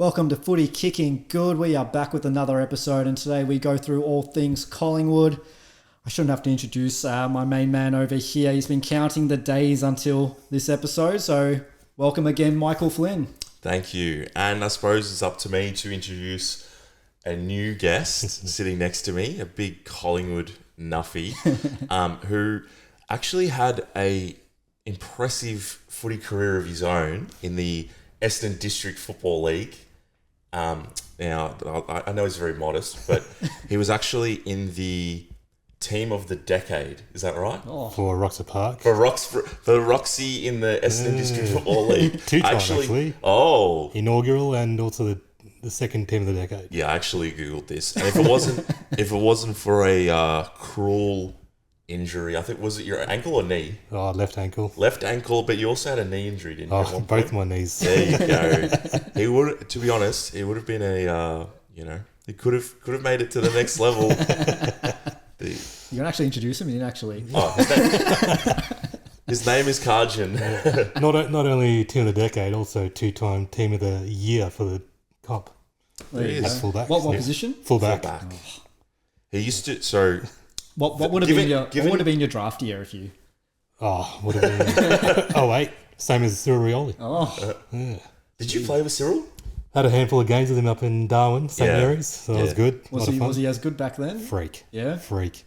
Welcome to Footy Kickin Good. We are back with another episode, and today we go through all things Collingwood. I shouldn't have to introduce my main man over here. He's been counting the days until this episode, so welcome again, Michael Flynn. Thank you. And I suppose it's up to me to introduce a new guest sitting next to me, a big Collingwood nuffy, who actually had a impressive footy career of his own in the Eston District Football League. Now, I know he's very modest, but he was actually in the team of the decade. Is that right? Oh. For Roxy Park. For Roxy in the Eston District Football League. Two times, actually. Oh. Inaugural and also the second team of the decade. Yeah, I actually Googled this. And if it wasn't for a cruel injury, I think, was it your ankle or knee? Oh, left ankle. Left ankle, but you also had a knee injury, didn't you? Oh, both my knees. There you go. He would, to be honest, it would have been he could have made it to the next level. You can actually introduce him. You didn't actually. Oh, his name is Kajan. Not only team of the decade, also two-time team of the year for the Cop. There you go. Fullback. What position? Fullback. Oh. He used to. So what would have been your draft year if you? Oh, would have been 08. Same as Cyril Rioli. Oh, Yeah. Did you play with Cyril? Had a handful of games with him up in Darwin, St Mary's, so it was good. Was he as good back then? Freak. Yeah. Freak.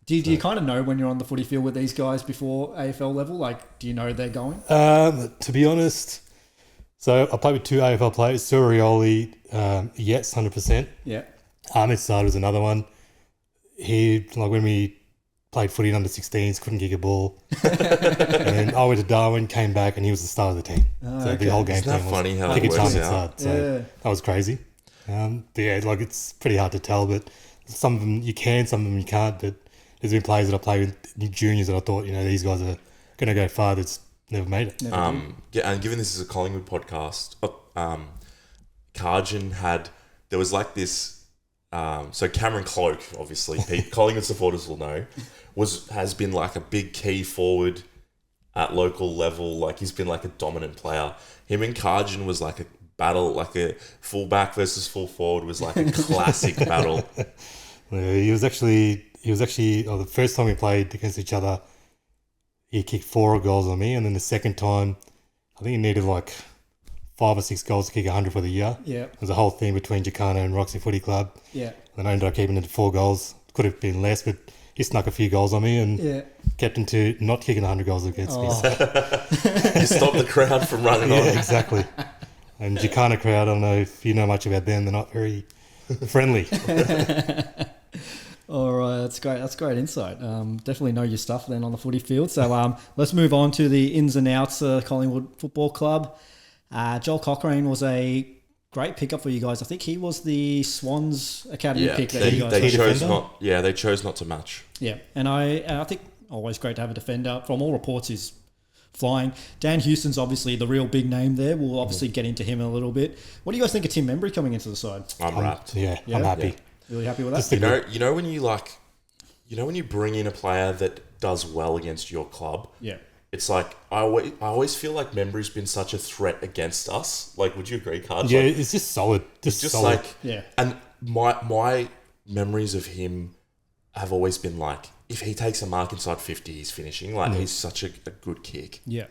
Do you kind of know when you're on the footy field with these guys before AFL level? Like, do you know they're going? To be honest, so I played with two AFL players. Cyril Rioli, yes, 100%. Yeah. Ahmed Saad was another one. He, like when we played footy in under 16s, couldn't kick a ball. And then I went to Darwin, came back, and he was the star of the team. Oh, so okay. the whole game Isn't that team funny was how it kicking works Ahmed out? Saad. So that was crazy. But yeah, like it's pretty hard to tell, but some of them you can, some of them you can't. But there's been players that I played with juniors that I thought, these guys are going to go far that's never made it. And given this is a Collingwood podcast, Kajan there was like this. So Cameron Cloak, obviously, Collingwood supporters will know, has been like a big key forward at local level. Like he's been like a dominant player. Him and Kajan was like a battle, like a fullback versus full forward was like a classic battle. Yeah, he was actually the first time we played against each other, he kicked 4 goals on me, and then the second time, I think he needed like 5 or 6 goals to kick 100 for the year. Yeah. It was a whole thing between Jacana and Roxy Footy Club. Yeah. And I ended up keeping it to 4 goals. Could have been less, but he snuck a few goals on me and kept him to not kicking 100 goals against me. You stopped the crowd from running on. Yeah, exactly. And Jacana crowd, I don't know if you know much about them, they're not very friendly. All right, that's great. That's great insight. Definitely know your stuff then on the footy field. So let's move on to the ins and outs of Collingwood Football Club. Joel Cochrane was a great pickup for you guys. I think he was the Swans Academy pick that you guys they chose not to match. Yeah, and I think always great to have a defender. From all reports, he's flying. Dan Houston's obviously the real big name there. We'll obviously get into him a little bit. What do you guys think of Tim Membry coming into the side? I'm wrapped. Yeah, I'm happy. Yeah. Really happy with that? You know when you bring in a player that does well against your club. Yeah. It's like I always feel like Membry's been such a threat against us. Like, would you agree, Kajan? Yeah, it's just solid. Just solid. And my memories of him have always been like, if he takes a mark inside 50, he's finishing. Like, he's such a good kick. Yeah.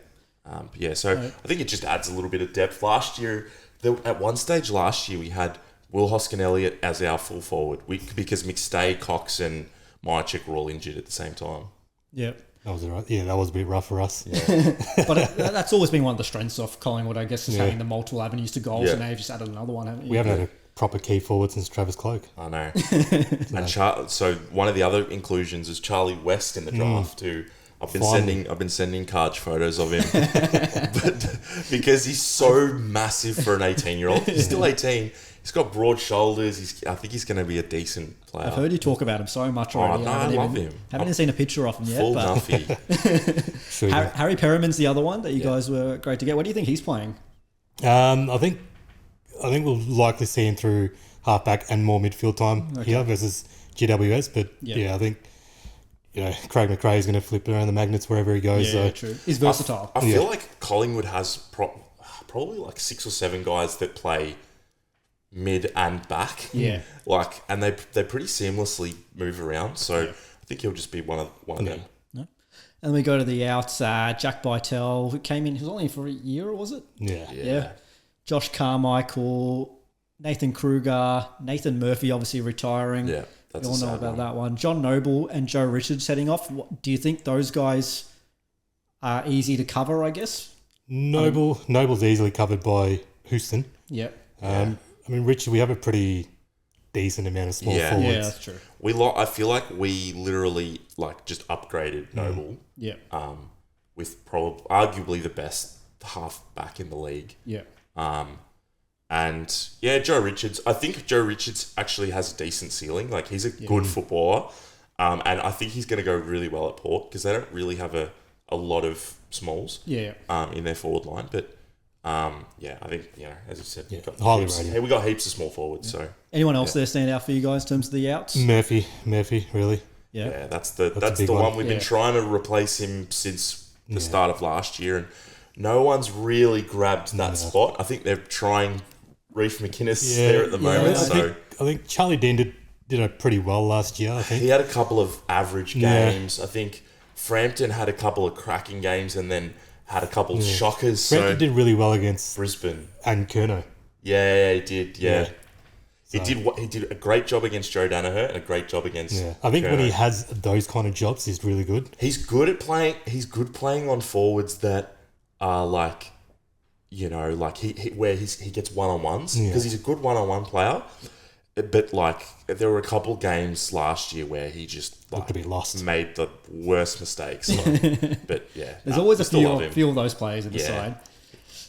So I think it just adds a little bit of depth. Last year, at one stage last year, we had Will Hoskin-Elliott as our full forward because McStay, Cox, and Mychik were all injured at the same time. Yeah. That was a bit rough for us. Yeah. But that's always been one of the strengths of Collingwood, I guess, is having the multiple avenues to goals, and now you've just added another one, haven't you? We haven't had a proper key forward since Travis Cloak. I know. And so one of the other inclusions is Charlie West in the draft, who I've been sending Carge photos of him, but because he's so massive for an 18-year-old. He's still 18. He's got broad shoulders. I think he's going to be a decent player. I've heard you talk about him so much already. I love him. Haven't even seen a picture of him yet. Full Nuffy. Harry Perriman's the other one that you guys were great to get. What do you think he's playing? I think we'll likely see him through halfback and more midfield time here versus GWS. But I think Craig McRae is going to flip around the magnets wherever he goes. Yeah, true. He's versatile. I feel like Collingwood has probably like 6 or 7 guys that play mid and back. Yeah. Like, and they pretty seamlessly move around. So I think he'll just be one of them. No. And we go to the outs. Jack Bytel, who came in, he was only for a year, was it? Yeah. Josh Carmichael, Nathan Kruger, Nathan Murphy obviously retiring. Yeah, that's we all a know sad about one. that one. John Noble and Joe Richards heading off. Do you think those guys are easy to cover, I guess? Noble's easily covered by Houston. Yep. I mean, Richard, we have a pretty decent amount of small forwards. Yeah, that's true. I feel like we literally like just upgraded Noble. Yeah. With arguably the best half back in the league. Yeah. And yeah, Joe Richards. I think Joe Richards actually has a decent ceiling. Like, he's a good footballer. And I think he's going to go really well at Port because they don't really have a lot of smalls. Yeah. In their forward line, but I think, as you said, highly rated. we got heaps of small forwards. So Anyone else there stand out for you guys in terms of the outs? Murphy, really. Yeah. that's the big one one. we've been trying to replace him since the start of last year, and no one's really grabbed that spot. I think they're trying Reef McInnes there at the moment. I think Charlie Dean did pretty well last year. I think he had a couple of average games. I think Frampton had a couple of cracking games and then had a couple of shockers. Frampton did really well against Brisbane and Kerno. Yeah, he did. Yeah. He did a great job against Joe Danaher and a great job against. Yeah, I think when Kerno. he has those kind of jobs, he's really good. He's good at playing. He's good playing on forwards that are like, like he gets one-on-ones because he's a good one-on-one player. But like, there were a couple games last year where he just Looked to be lost. made the worst mistakes. But yeah, There's always a still love him. few of those players in the side.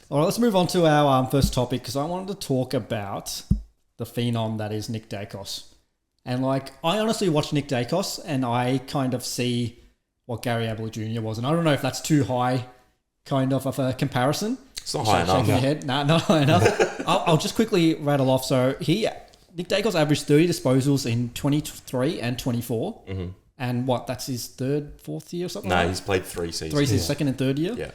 All right, let's move on to our first topic because I wanted to talk about the phenom that is Nick Dacos. And like, I honestly watched Nick Dacos and I kind of see what Gary Ablett Jr. was. And I don't know if that's too high kind of a comparison. It's not high enough. Shaking your head. Nah, not high enough. I'll just quickly rattle off. So Nick Dacos averaged 30 disposals in 23 and 24. Mm-hmm. And that's his fourth year or something? No, he's played 3 seasons. 3 seasons, second and third year? Yeah.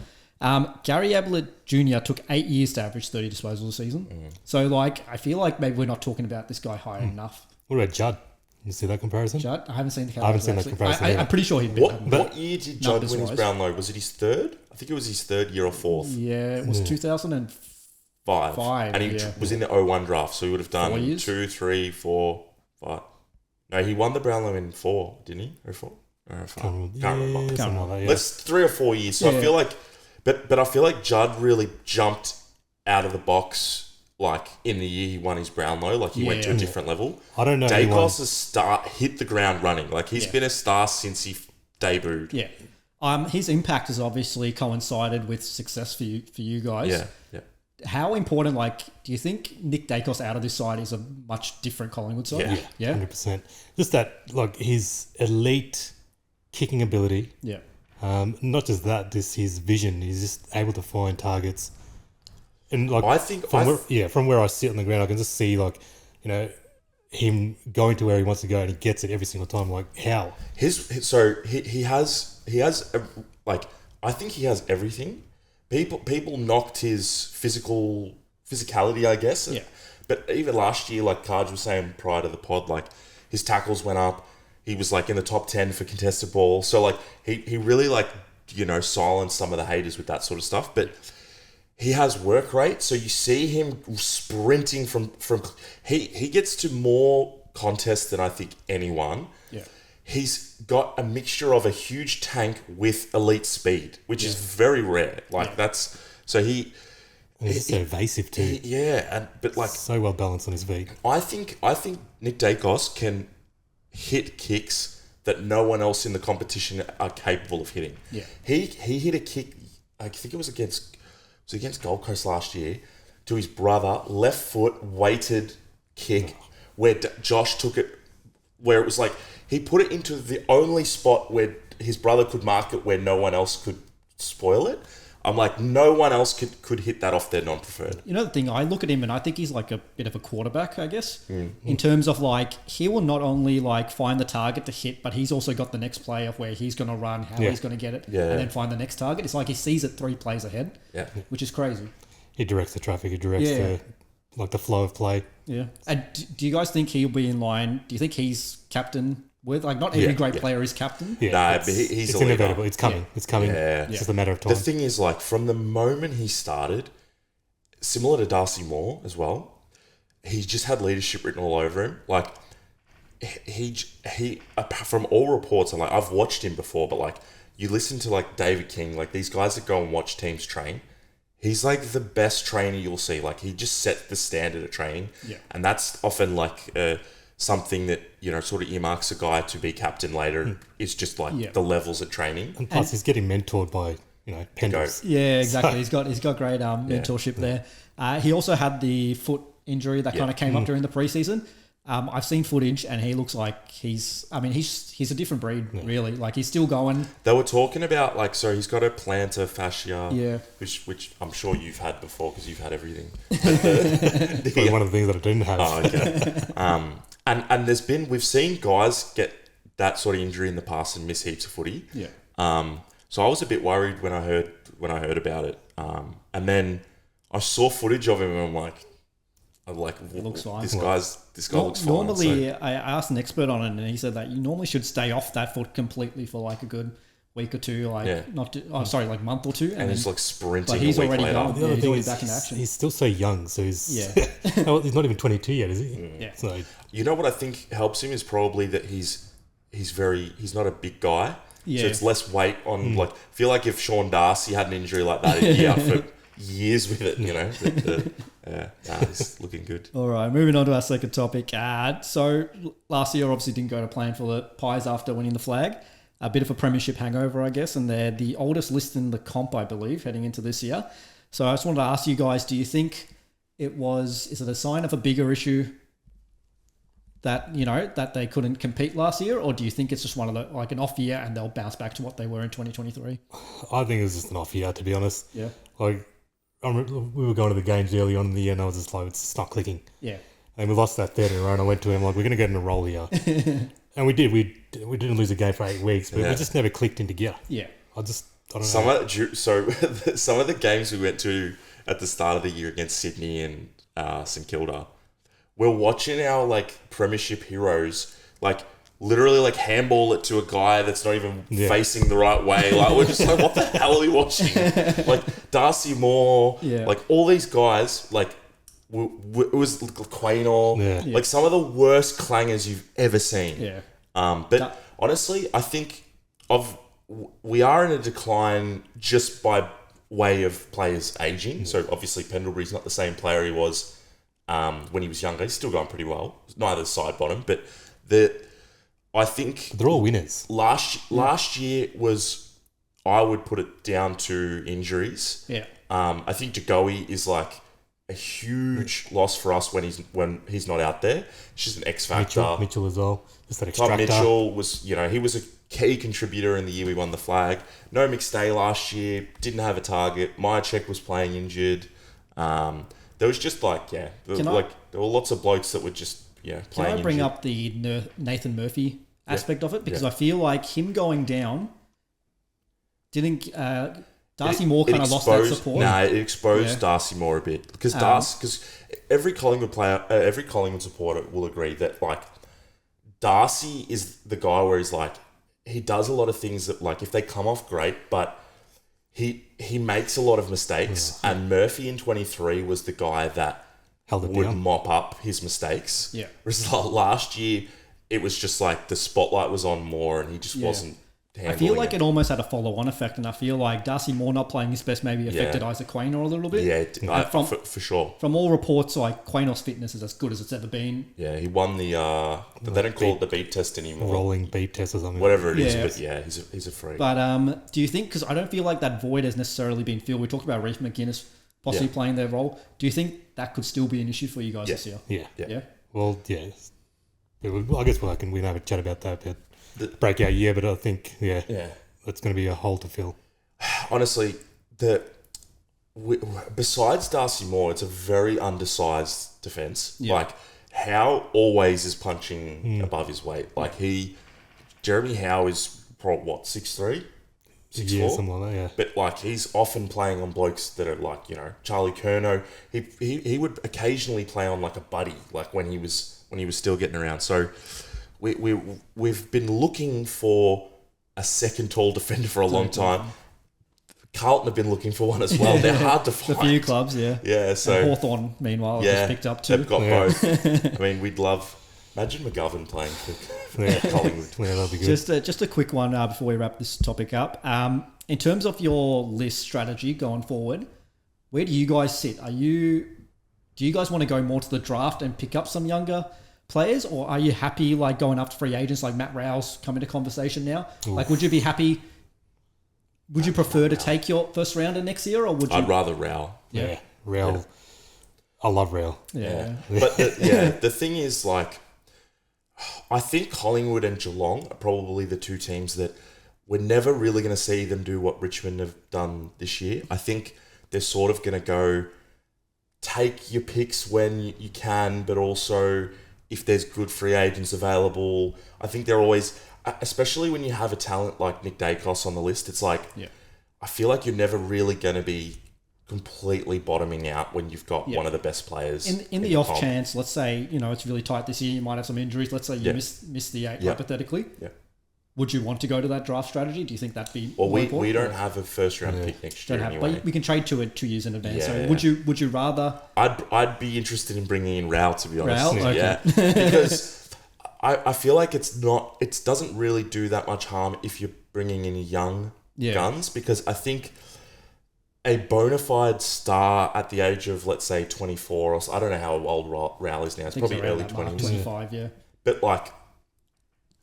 Gary Ablett Jr. took 8 years to average 30 disposals a season. So, like, I feel like maybe we're not talking about this guy high enough. What about Judd? You see that comparison? Judd? I haven't seen the I haven't seen that comparison either. I'm pretty sure he'd be. What year did Judd win his numbers-wise. Brownlow? Was it his third? I think it was his third year or fourth. Yeah, it was 2005. And he was in the 01 draft, so he would have done 4 years? 2, 3, 4, 5. No, he won the Brownlow in 4, didn't he? Or 4? Or 5? Can't remember. Something like that, yeah. Let's 3 or 4 years. So I feel like, but I feel like Judd really jumped out of the box. Like, in the year he won his Brownlow, like he went to a different level. I don't know. Dacos has hit the ground running. Like, he's been a star since he debuted. Yeah. His impact has obviously coincided with success for you guys. Yeah. How important, do you think Nick Dacos out of this side is a much different Collingwood side? Yeah. 100%. Just that, his elite kicking ability. Yeah. Not just that, just his vision. He's just able to find targets. And I think from where I sit on the ground, I can just see him going to where he wants to go, and he gets it every single time. Like, how? He has I think he has everything. People knocked his physicality, I guess. Yeah. But even last year, like Kaj was saying prior to the pod, like his tackles went up. He was like in the top 10 for contested ball. So like he really silenced some of the haters with that sort of stuff. But he has work rate, so you see him sprinting from he gets to more contests than I think anyone. Yeah. He's got a mixture of a huge tank with elite speed, which is very rare. That's so he's so evasive too. But so well balanced on his feet. I think Nick Dacos can hit kicks that no one else in the competition are capable of hitting. Yeah. He hit a kick, I think it was against Gold Coast last year, to his brother, left foot weighted kick, where Josh took it, where it was like he put it into the only spot where his brother could mark it, where no one else could spoil it. I'm like, no one else could hit that off their non-preferred. You know the thing, I look at him and I think he's like a bit of a quarterback, I guess, in terms of he will not only find the target to hit, but he's also got the next play of where he's going to run, how he's going to get it, and then find the next target. It's like he sees it 3 plays ahead, which is crazy. He directs the traffic. He directs the like the flow of play. Yeah. And do you guys think he'll be in line? Do you think he's captain with, like, not every great player is captain? Yeah, Nah, it's, but he's it's a leader. inevitable. It's coming. Yeah. It's coming. Yeah. It's just a matter of time. The thing is, like, from the moment he started, similar to Darcy Moore as well, he just had leadership written all over him. Like, he from all reports, and like I've watched him before, but like you listen to like David King, like these guys that go and watch teams train, he's like the best trainer you'll see. Like he just sets the standard of training, and that's often like something that sort of earmarks a guy to be captain later. It's just like the levels of training, and plus he's getting mentored by Pendles. Yeah, exactly. He's got great mentorship there. He also had the foot injury that kind of came up during the preseason. I've seen footage and he looks like he's a different breed, really. Like he's still going. They were talking about like, so he's got a plantar fascia, which I'm sure you've had before because you've had everything. Probably one of the things that I didn't have. Oh, okay. And we've seen guys get that sort of injury in the past and miss heaps of footy. Yeah. So I was a bit worried when I heard about it. And then I saw footage of him and I'm like, it looks fine. This guy looks fine. Normally, I asked an expert on it, and he said that you normally should stay off that foot completely for like a good week or two, like month or two, and he's like sprinting. But he's a week already later. gone. The other thing is back in action. He's still so young, so he's he's not even 22 yet, is he? Yeah. So you know what I think helps him is probably that he's not a big guy. Yeah. So it's less weight on. Like, I feel like if Sean Darcy had an injury like that, he'd be out for years with it. He's looking good. All right, moving on to our second topic. So last year obviously didn't go to plan for the Pies after winning the flag. A bit of a premiership hangover, I guess, and they're the oldest list in the comp, I believe, heading into this year. So I just wanted to ask you guys, do you think is it a sign of a bigger issue that that they couldn't compete last year, or do you think it's just one of the like an off year and they'll bounce back to what they were in 2023? I think it was just an off year, to be honest. Yeah. Like, we were going to the games early on in the year and I was just like, it's not clicking. Yeah. And we lost that third in a row and I went to him like, we're going to get in a roll here. And we did. We didn't lose a game for 8 weeks, but we just never clicked into gear. Yeah. I don't know. Some of the games we went to at the start of the year against Sydney and St Kilda, we're watching our like premiership heroes like literally like handball it to a guy that's not even facing the right way. Like we're just like, what the hell are we watching? Like Darcy Moore, like all these guys, like it was Quaynor, like some of the worst clangers you've ever seen. Yeah. But honestly, I think we are in a decline just by way of players aging. So obviously Pendlebury's not the same player he was when he was younger. He's still going pretty well. Neither side bottom, but I think they're all winners. Last year was, I would put it down to injuries. Yeah. I think Jagoe is like a huge loss for us when he's not out there. She's an X factor. Mitchell as well. Just that extractor. Tom Mitchell was, he was a key contributor in the year we won the flag. No McStay last year, didn't have a target. Myercheck was playing injured. There was just like, there were lots of blokes that were just, playing Can I bring injured. up the Nathan Murphy aspect of it? Because I feel like him going down didn't... Darcy Moore kind of lost that support. Nah, it exposed Darcy Moore a bit. Because every Collingwood player, every Collingwood supporter will agree that, like, Darcy is the guy where he's like, he does a lot of things that, like, if they come off great, but he makes a lot of mistakes. Yeah. And Murphy in 23 was the guy that would mop up his mistakes. Yeah. Whereas last year, it was just like the spotlight was on Moore and he just wasn't handling I feel like it almost had a follow-on effect, and I feel like Darcy Moore not playing his best maybe affected Isaac Quaynor a little bit. Yeah, for sure. From all reports, like Quaynor's fitness is as good as it's ever been. Yeah, he won they don't call it the beep test anymore. Rolling beep test or something. Whatever it is, but he's a freak. But do you think, because I don't feel like that void has necessarily been filled, we talked about Reece McGuinness possibly playing their role. Do you think that could still be an issue for you guys this year? Yeah. Well, yeah. I guess we can have a chat about that, but breakout year, but I think, that's going to be a hole to fill. Honestly, besides Darcy Moore, it's a very undersized defence. Yeah. Like, Howe always is punching above his weight. Like, Jeremy Howe is probably, 6'3"? Yeah, 6'4". something like that, yeah. But like he's often playing on blokes that are like, Charlie Curnow. He would occasionally play on like a buddy, like when he was still getting around. So we've been looking for a second tall defender for a long time. Carlton have been looking for one as well. They're hard to find. A few clubs, yeah. Yeah, so and Hawthorn, meanwhile, has picked up too. They've got both. I mean, we'd love. Imagine McGovern playing for Collingwood. Yeah, that'll be good. Just a quick one before we wrap this topic up. In terms of your list strategy going forward, where do you guys sit? Do you guys want to go more to the draft and pick up some younger players, or are you happy like going after free agents like Matt Rowe's come into conversation now? Oof. Like, would you be happy? Would you prefer to take your first rounder next year, or would you? I'd rather Rowe. Yeah, Rowe. Yeah. I love Rowe. Yeah. But the thing is, like, I think Collingwood and Geelong are probably the two teams that we're never really going to see them do what Richmond have done this year. I think they're sort of going to go take your picks when you can, but also if there's good free agents available. I think they're always, especially when you have a talent like Nick Dacos on the list, it's like, I feel like you're never really going to be completely bottoming out when you've got one of the best players. In the off chance, let's say, it's really tight this year, you might have some injuries. Let's say you miss the 8 hypothetically. Yeah. Would you want to go to that draft strategy? Do you think that'd be well? We don't have a first round pick next year anyway. But we can trade to it 2 years in advance. So would you rather? I'd be interested in bringing in Rao, to be honest. Rao? Okay. Yeah, because I feel like it doesn't really do that much harm if you're bringing in young guns, because I think a bona fide star at the age of, let's say, 24 or so, I don't know how old Rao is now. It's probably early 20s. 25, yeah. But like,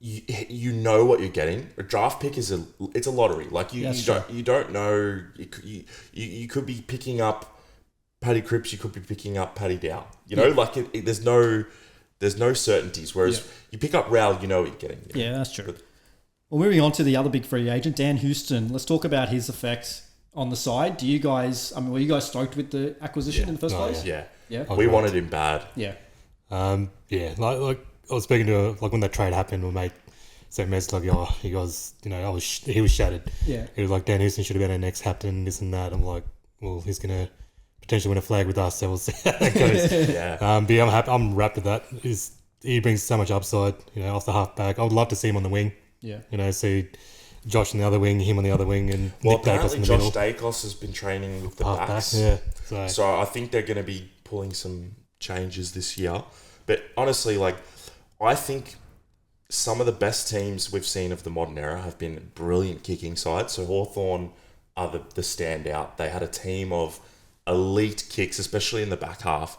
you know what you're getting. A draft pick is it's a lottery. Like you don't know. You could be picking up Paddy Cripps. You could be picking up Paddy Dow. Like there's no certainties. Whereas you pick up Rao, you know what you're getting. Yeah, that's true. Well, moving on to the other big free agent, Dan Houston. Let's talk about his effect on the side. Do you guys? Were you guys stoked with the acquisition in the first place? Yeah. We wanted him bad. Yeah. Like I was speaking to like when that trade happened, my mate said, like, he goes, he was shattered. Yeah. He was like, Dan Houston should have been our next captain, this and that. I'm like, well, he's gonna potentially win a flag with us, so we'll see how that goes. Yeah. But yeah, I'm happy. I'm wrapped with that. He brings so much upside, off the half back. I would love to see him on the wing. Yeah. See Josh on the other wing, him on the other wing, and Nick Dacos in the Josh middle. Dacos has been training with the backs. Yeah. So I think they're going to be pulling some changes this year. But honestly, like, I think some of the best teams we've seen of the modern era have been brilliant kicking sides. So Hawthorn are the standout. They had a team of elite kicks, especially in the back half.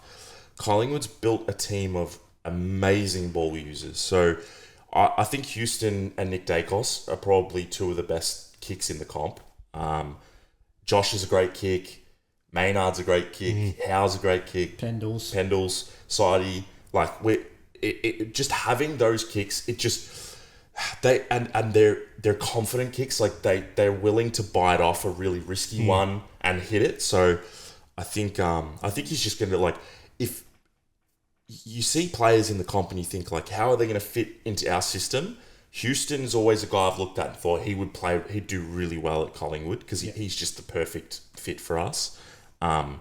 Collingwood's built a team of amazing ball users. So I think Houston and Nick Dacos are probably two of the best kicks in the comp. Josh is a great kick. Maynard's a great kick. Howe's a great kick. Pendles, Sidey. Like, just having those kicks, they're confident kicks. Like they're willing to bite off a really risky one and hit it. So I think he's just gonna, like, if you see players in the comp and you think, like, how are they going to fit into our system? Houston is always a guy I've looked at and thought he'd do really well at Collingwood because he's just the perfect fit for us. I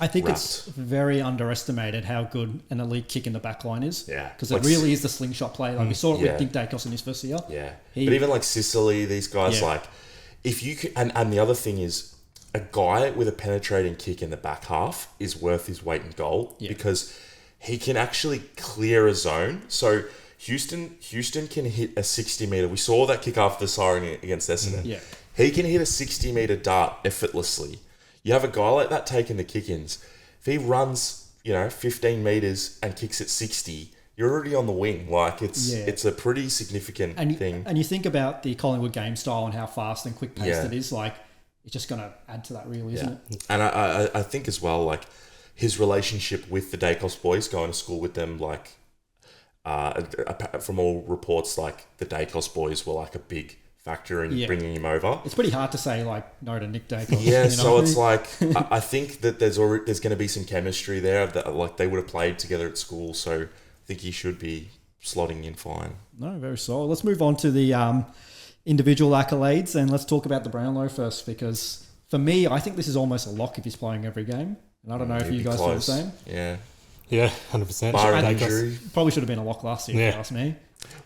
think it's very underestimated how good an elite kick in the back line is. Yeah. Because it really is the slingshot play. Like we saw it with Nick Dacos in his first year. Yeah. But even like Sicily, these guys, like, if you could, and the other thing is, a guy with a penetrating kick in the back half is worth his weight in gold because he can actually clear a zone. So Houston can hit a 60 meter. We saw that kick after the siren against Essendon. Yeah. He can hit a 60 meter dart effortlessly. You have a guy like that taking the kick-ins. If he runs, 15 meters and kicks at 60, you're already on the wing. Like, it's a pretty significant thing. And you think about the Collingwood game style and how fast and quick paced it is, like, it's just going to add to that, really, isn't it? And I think as well, like, his relationship with the Dacos boys, going to school with them, like, from all reports, like, the Dacos boys were, like, a big factor in bringing him over. It's pretty hard to say, like, no to Nick Dacos. Yeah, so it's like, I think that there's going to be some chemistry there that, like, they would have played together at school, so I think he should be slotting in fine. No, very solid. Let's move on to the individual accolades, and let's talk about the Brownlow first, because for me, I think this is almost a lock if he's playing every game. And I don't know if He'd you be guys feel the close. same. Yeah. Yeah, 100%. Barring Take us. injury. Probably should have been a lock last year, if Yeah. you ask me.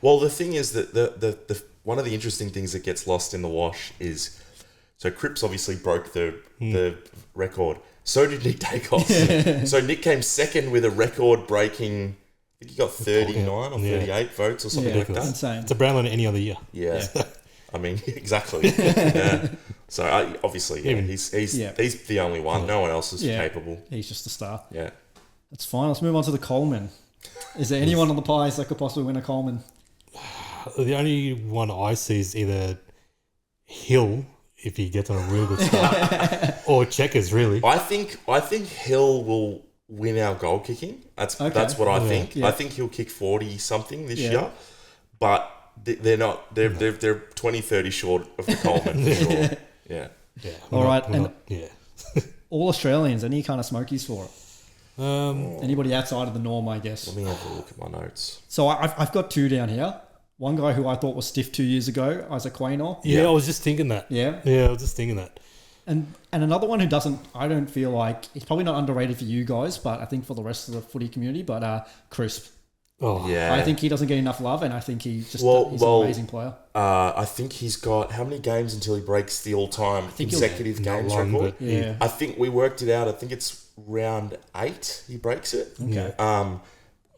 Well, the thing is that the one of the interesting things that gets lost in the wash is, so Cripps obviously broke the record. So did Nick Dacos. So Nick came second with a record-breaking, I think he got 39 or 38 votes or something like that. Insane. It's a Brownlow than any other year. Yeah. I mean, exactly. Yeah. So obviously, yeah, he's the only one. No one else is capable. He's just a star. Yeah. That's fine. Let's move on to the Coleman. Is there anyone on the Pies that could possibly win a Coleman? The only one I see is either Hill, if he gets on a real good start, or Checkers, really. I think Hill will win our goal kicking. That's what I think. Yeah. I think he'll kick 40 something this year, but they're not. They're 20, 30 short of the Coleman for sure. Yeah. Yeah. All right, and yeah. all Australians, any kind of smokies for it? Anybody outside of the norm, I guess. Let me have a look at my notes. So I've got two down here. One guy who I thought was stiff 2 years ago, Isaac Quaynor. Yeah, I was just thinking that. Yeah. Yeah, I was just thinking that. And another one who I don't feel like, he's probably not underrated for you guys, but I think for the rest of the footy community, but Crisp. Oh, Yeah. I think he doesn't get enough love, and I think he's an amazing player. I think he's got how many games until he breaks the all-time consecutive games long, record? but Yeah. I think we worked it out. I think it's round 8 he breaks it. Okay.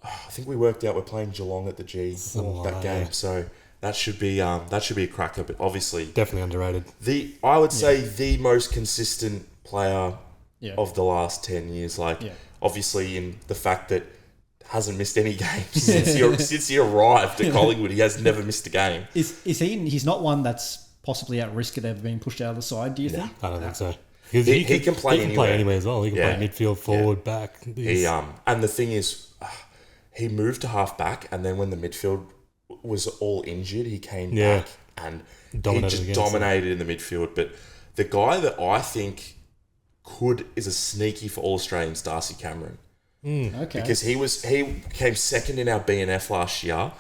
I think we worked out we're playing Geelong at the G Something that like game, that. so that should be a cracker. But obviously, Definitely underrated. I would say the most consistent player Yeah. of the last 10 years. Like obviously in the fact that hasn't missed any games since he arrived at Collingwood. He has never missed a game. Is he? He's not one that's possibly at risk of ever being pushed out of the side, do you think? I don't think so. He can play anywhere. As well. He can play midfield, forward, back. And the thing is, he moved to half back, and then when the midfield was all injured, he came back and Dominated dominated in the midfield. But the guy that I think is a sneaky for All Australians, Darcy Cameron. Okay. Because he came second in our BNF last year,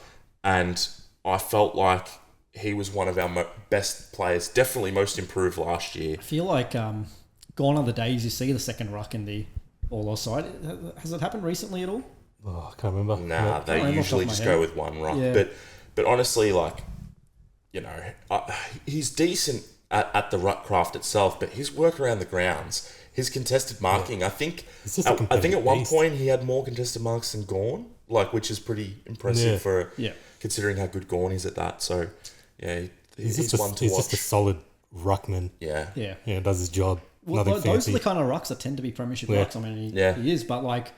and I felt like he was one of our best players, definitely most improved last year. I feel like gone are the days you see the second ruck in the All Aus side. Has it happened recently at all? Oh, I can't remember. Nah, they remember usually off my just head. go with one ruck. Yeah. But honestly, like, you know, he's decent at the ruck craft itself, but his work around the grounds, his contested marking, I think just a at one competitive beast. point he had more contested marks than Gawn, like, which is pretty impressive for considering how good Gawn is at that. So, yeah, he's one to watch. He's just a solid ruckman. Yeah. Yeah. Does his job. Well, Nothing those fancy. are the kind of rucks that tend to be premiership rucks. I mean, he is, but like,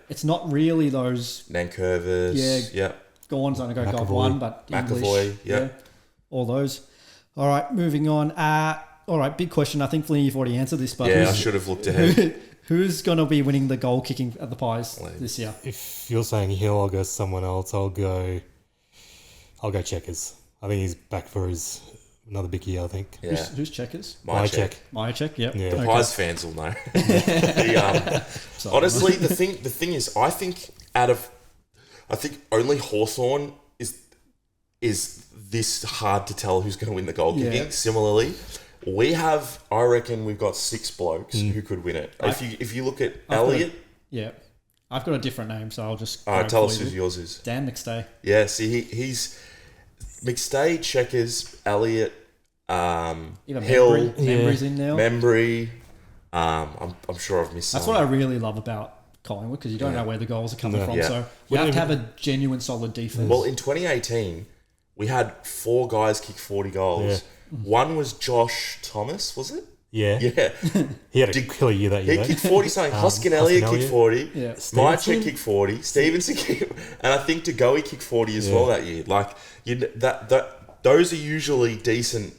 it's not really those Nankervis. Yeah. Gawn's only go McAvoy. Gov 1, but McAvoy, English. yeah. All those. All right, moving on. All right, big question. I think, Flynn, you've already answered this, but Yeah, I should have looked ahead. who's going to be winning the goal kicking at the Pies this year? If you're saying Hill, I'll go someone else. I'll go Checkers. I think he's back for another big year, I think. Yeah. Who's Checkers? My check. My check, yep. Yeah. The Okay. Pies fans will know. Honestly, the thing is, I think only Hawthorn is this hard to tell who's going to win the goal kicking. Similarly, I reckon we've got 6 blokes who could win it. If you look at Elliot, I've got a different name, so I'll just tell us who yours is. Dan McStay. Yeah, see, he's McStay, Checkers, Elliot, Even Hill, Membry's in now. Membry. I'm sure I've missed That's some. what I really love about Collingwood, because you don't know where the goals are coming from. Yeah. So you have to have a genuine solid defense. Well, in 2018, we had 4 guys kick 40 goals. One was Josh Thomas, was it? Yeah. Yeah. He had a killer year that year. He kicked 40 something. Huskin Elliott kicked 40. Yeah. Mychek kicked 40. Stevenson kicked, and I think Degoe kicked 40 as well that year. Like, those are usually decent,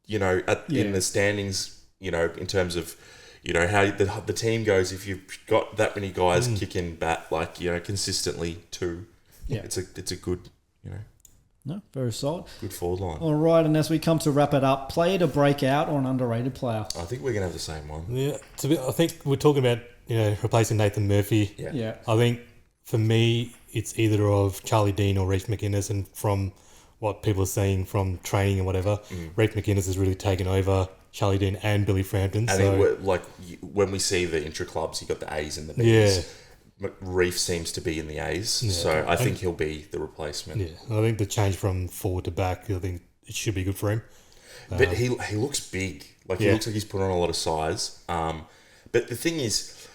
you know, in the standings, you know, in terms of, you know, how the team goes. If you've got that many guys kicking like, you know, consistently too, it's a good, you know, No, very solid. good forward line. All right, and as we come to wrap it up, player to break out or an underrated player? I think we're gonna have the same one. Yeah. I think we're talking about, you know, replacing Nathan Murphy. Yeah. I think for me, it's either of Charlie Dean or Reece McInnes, and from what people are saying from training and whatever. Reece McInnes has really taken over Charlie Dean and Billy Frampton. And when we see the intra clubs, you got the A's and the B's. Reef seems to be in the A's, so I think he'll be the replacement. Yeah, I think the change from forward to back, I think it should be good for him. But he looks big. He looks like he's put on a lot of size. But the thing is,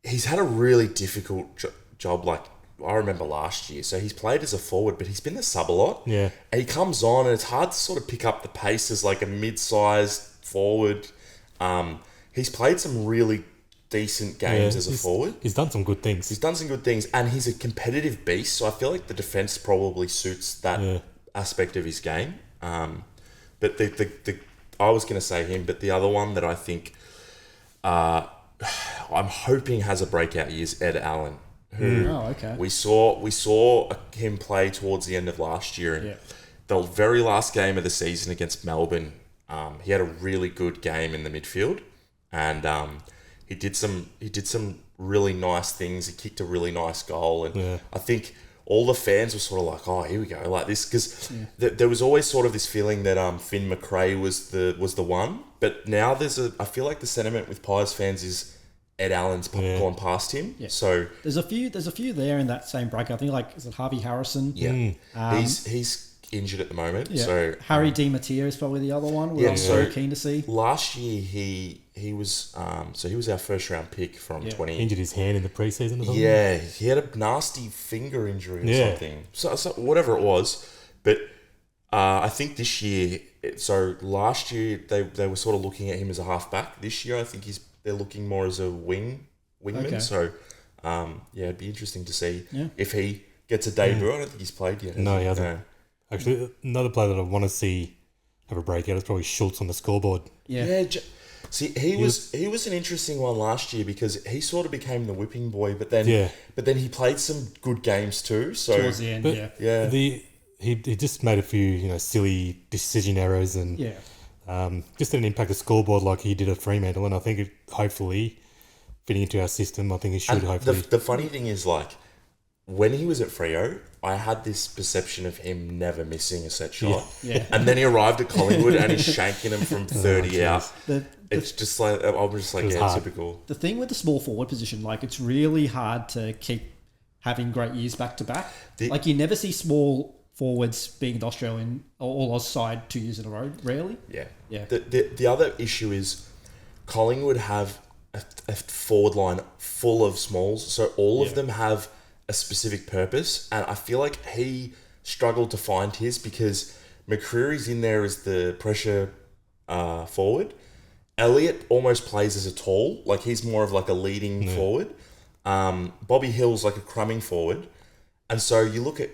he's had a really difficult job. Like, I remember last year. So he's played as a forward, but he's been the sub a lot. Yeah. And he comes on, and it's hard to sort of pick up the pace as like a mid-sized forward. He's played some really decent games as a forward. He's done some good things. And he's a competitive beast. So I feel like the defense probably suits that aspect of his game. But I was going to say him, but the other one that I think I'm hoping has a breakout year is Ed Allen, who we saw him play towards the end of last year, and the very last game of the season against Melbourne, he had a really good game in the midfield, and he did some really nice things. He kicked a really nice goal, and I think all the fans were sort of like, "Oh, here we go," like this, because there was always sort of this feeling that Finn McRae was the one, but now I feel like the sentiment with Pies fans is Ed Allen's gone past him. Yeah. So there's a few there in that same break. I think is it Harvey Harrison? Yeah, he's injured at the moment. Yeah. So Harry Di Mattia is probably the other one. I'm so keen to see. Last year he was he was our first round pick from 20. Injured his hand in the preseason or something. Yeah, he had a nasty finger injury or something. So whatever it was, but I think this year. So last year they were sort of looking at him as a halfback. This year I think they're looking more as a wingman. Okay. So it'd be interesting to see if he gets a debut. I don't think he's played yet. No, he hasn't. Actually, another player that I want to see have a breakout is probably Schultz on the scoreboard. Yeah. See, he was an interesting one last year because he sort of became the whipping boy, but then he played some good games too. So towards the end, he just made a few silly decision errors and just didn't impact the scoreboard like he did at Fremantle. And I think hopefully fitting into our system, I think he should hopefully. The funny thing is, like, when he was at Freo, I had this perception of him never missing a set shot. Yeah. And then he arrived at Collingwood and he's shanking him from 30 out. It's just like, I'm just like, typical. The thing with the small forward position, like, it's really hard to keep having great years back to back. Like, you never see small forwards being the Australian or Oz side 2 years in a row, rarely. Yeah. The other issue is Collingwood have a forward line full of smalls, so all of them have a specific purpose, and I feel like he struggled to find his because McCreary's in there as the pressure forward. Elliott almost plays as a tall, like he's more of like a leading forward. Bobby Hill's like a crumbing forward, and so you look at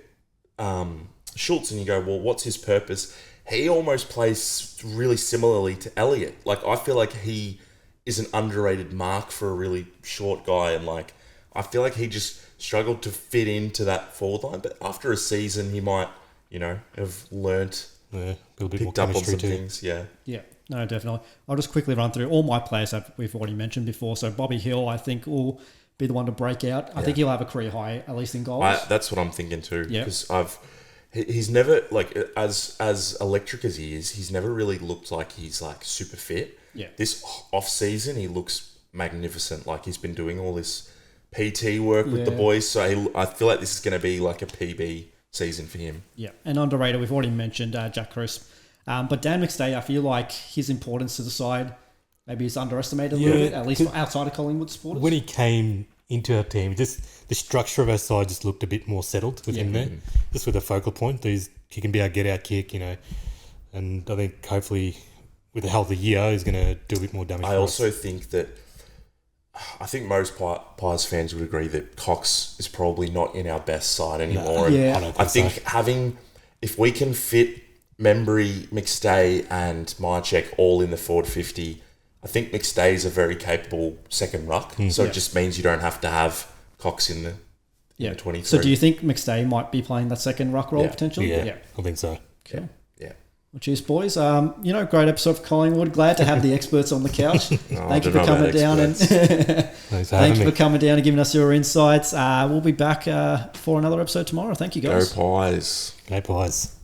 Schultz and you go, well, what's his purpose? He almost plays really similarly to Elliott. Like, I feel like he is an underrated mark for a really short guy, and like I feel like he just struggled to fit into that forward line, but after a season he might, have learnt, picked up on some things. Yeah, no, definitely. I'll just quickly run through all my players that we've already mentioned before. So Bobby Hill, I think, will be the one to break out. I think he'll have a career high, at least in goals. That's what I'm thinking too, because he's never, like, as electric as he is, he's never really looked like he's like super fit. This off season he looks magnificent. Like, he's been doing all this PT work with the boys, so I feel like this is going to be like a PB season for him. Yeah, and underrated, we've already mentioned Jack Crisp. But Dan McStay, I feel like his importance to the side maybe is underestimated a little bit, at least outside of Collingwood supporters. When he came into our team, just the structure of our side just looked a bit more settled with him there, just with a focal point. He can be our get-out kick, and I think hopefully with a healthy year, he's going to do a bit more damage. I think most Pies fans would agree that Cox is probably not in our best side anymore. No. I think if we can fit Membry, McStay and Myercheck all in the forward 50, I think McStay is a very capable second ruck. So it just means you don't have to have Cox in the 23. So do you think McStay might be playing that second ruck role potentially? Yeah, I think so. Okay. Yeah. Well, cheers, boys. Great episode for Collingwood. Glad to have the experts on the couch. Thank you for coming down and giving us your insights. We'll be back for another episode tomorrow. Thank you, guys. Go Pies. Go Pies.